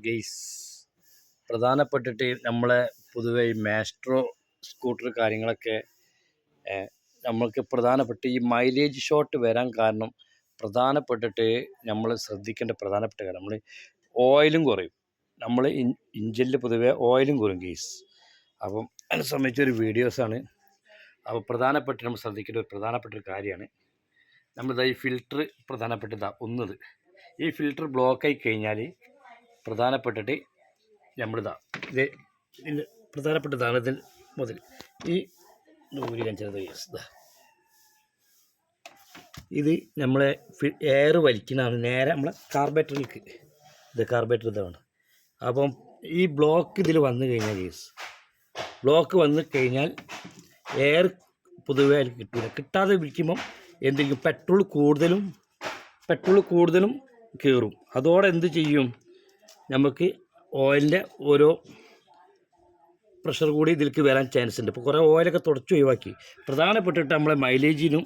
Guys പ്രധാനപ്പെട്ടിട്ട് നമ്മളെ പൊതുവെ ഈ മാസ്ട്രോ സ്കൂട്ടർ കാര്യങ്ങളൊക്കെ നമ്മൾക്ക് പ്രധാനപ്പെട്ട് ഈ മൈലേജ് ഷോട്ട് വരാൻ കാരണം പ്രധാനപ്പെട്ടിട്ട് നമ്മൾ ശ്രദ്ധിക്കേണ്ട പ്രധാനപ്പെട്ട കാര്യം നമ്മൾ ഓയിലും കുറയും. നമ്മൾ ഇഞ്ചിനിൽ പൊതുവെ ഓയിലും കുറയും ഗെയ്സ്. അപ്പം അതിനെ സംബന്ധിച്ചൊരു വീഡിയോസാണ്. അപ്പോൾ പ്രധാനപ്പെട്ട് നമ്മൾ ശ്രദ്ധിക്കേണ്ട ഒരു പ്രധാനപ്പെട്ട ഒരു കാര്യമാണ് നമ്മളിതാ ഈ ഫിൽറ്റർ ഒന്നത് ഈ ഫിൽറ്റർ ബ്ലോക്കായി കഴിഞ്ഞാൽ പ്രധാനപ്പെട്ടിട്ട് നമ്മളിതാ ഇത് പ്രധാനപ്പെട്ടതാണ്. ഇതിൽ മുതൽ ഈ ഊരി കാണിച്ചത് ഇത് നമ്മളെ എയർ വലിക്കുന്നതാണ് നേരെ നമ്മളെ കാർബറേറ്ററിലേക്ക്. ഇത് കാർബറേറ്റർ ഇതാണ്. അപ്പം ഈ ബ്ലോക്ക് ഇതിൽ വന്നു കഴിഞ്ഞാൽ ബ്ലോക്ക് വന്നു കഴിഞ്ഞാൽ എയർ പൊതുവെ അതിൽ കിട്ടില്ല. കിട്ടാതെ വിളിക്കുമ്പം എന്തെങ്കിലും പെട്രോൾ കൂടുതലും കയറും. അതോടെ എന്ത് ചെയ്യും, നമുക്ക് ഓയിലിൻ്റെ ഓരോ പ്രഷർ കൂടി ഇതിലേക്ക് വരാൻ ചാൻസ് ഉണ്ട്. ഇപ്പോൾ കുറേ ഓയിലൊക്കെ തുടച്ച് ഒഴിവാക്കി. പ്രധാനപ്പെട്ടിട്ട് നമ്മളെ മൈലേജിനും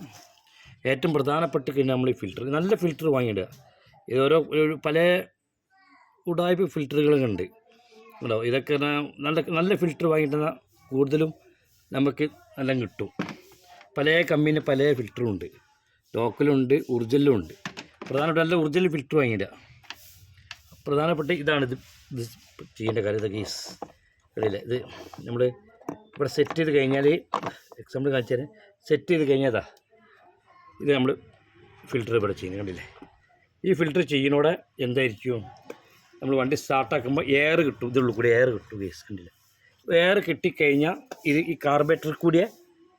ഏറ്റവും പ്രധാനപ്പെട്ട് കഴിഞ്ഞാൽ നമ്മൾ ഈ ഫിൽറ്റർ നല്ല ഫിൽറ്റർ വാങ്ങിയിടുക. ഇത് ഓരോ പല ഉടായ്പ ഫിൽറ്ററുകളുണ്ട് കേട്ടോ. ഇതൊക്കെ നല്ല ഫിൽറ്റർ വാങ്ങിയിട്ട് കൂടുതലും നമുക്ക് നല്ല കിട്ടും. പല കമ്പനി പല ഫിൽറ്ററും ഉണ്ട്, ലോക്കലുണ്ട്, ഒറിജിനലും ഉണ്ട്. പ്രധാനപ്പെട്ട നല്ല ഒറിജിനൽ ഫിൽറ്റർ വാങ്ങിയിടുക. പ്രധാനപ്പെട്ട ഇത് ചെയ്യേണ്ട കാര്യം ഇതൊക്കെ ഇടയില്ല. ഇത് നമ്മൾ ഇവിടെ സെറ്റ് ചെയ്ത് കഴിഞ്ഞാൽ എക്സാമ്പിൾ കാണിച്ചാൽ സെറ്റ് ചെയ്ത് കഴിഞ്ഞാൽ ഇത് നമ്മൾ ഫിൽറ്റർ ഇവിടെ ചെയ്യുന്നത് കണ്ടില്ലേ. ഈ ഫിൽറ്റർ ചെയ്യുന്നതോടെ എന്തായിരിക്കും, നമ്മൾ വണ്ടി സ്റ്റാർട്ടാക്കുമ്പോൾ എയർ കിട്ടും, ഇതുള്ളിൽ കൂടി എയർ കിട്ടും ഗേസ് കണ്ടില്ലേ. എയർ കിട്ടിക്കഴിഞ്ഞാൽ ഇത് ഈ കാർബറേറ്ററിൽ കൂടിയ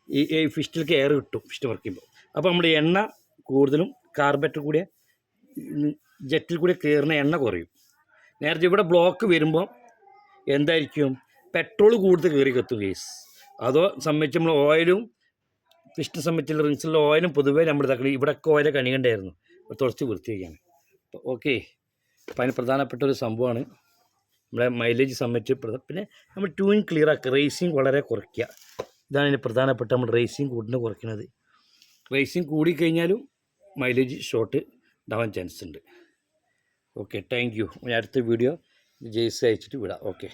ഈ ഫിസ്റ്റിലേക്ക് എയർ കിട്ടും ഫിസ്റ്റ് വർക്ക് ചെയ്യുമ്പോൾ. അപ്പോൾ നമ്മുടെ എണ്ണ കൂടുതലും കാർബറേറ്റർ കൂടിയ ജെറ്റിൽ കൂടി കയറുന്ന എണ്ണ കുറയും. നേരത്തെ ഇവിടെ ബ്ലോക്ക് വരുമ്പോൾ എന്തായിരിക്കും, പെട്രോൾ കൂടുതൽ കയറി കത്തും ഗേസ്. അതോ സംബന്ധിച്ച് നമ്മൾ ഓയിലും ഫിസ്റ്റിനെ സംബന്ധിച്ചുള്ള റിൻസിലുള്ള ഓയിലും പൊതുവേ നമ്മൾ ഇതാക്കണം. ഇവിടെയൊക്കെ ഓയിലൊക്കെ അണികണ്ടായിരുന്നു, തുടച്ച് വൃത്തിയാക്കിയാണ്. ഓക്കെ, അപ്പോൾ അതിന് പ്രധാനപ്പെട്ട ഒരു സംഭവമാണ് നമ്മുടെ മൈലേജ് സംബന്ധിച്ച്. പിന്നെ നമ്മൾ ട്യൂൺ ക്ലിയർ ആക്കുക, റേസിങ് വളരെ കുറയ്ക്കുക. ഇതാണ് ഇതിന് പ്രധാനപ്പെട്ട നമ്മൾ റേസിങ് കൂടുതൽ കുറയ്ക്കുന്നത്. റേസിങ് കൂടിക്കഴിഞ്ഞാലും മൈലേജ് ഷോട്ട് ഉണ്ടാവാൻ ചാൻസ് ഉണ്ട്. Okay, thank you. അടുത്ത വീഡിയോ ജെയ്സ് അയച്ചിട്ട് വിടാം. ഓക്കെ.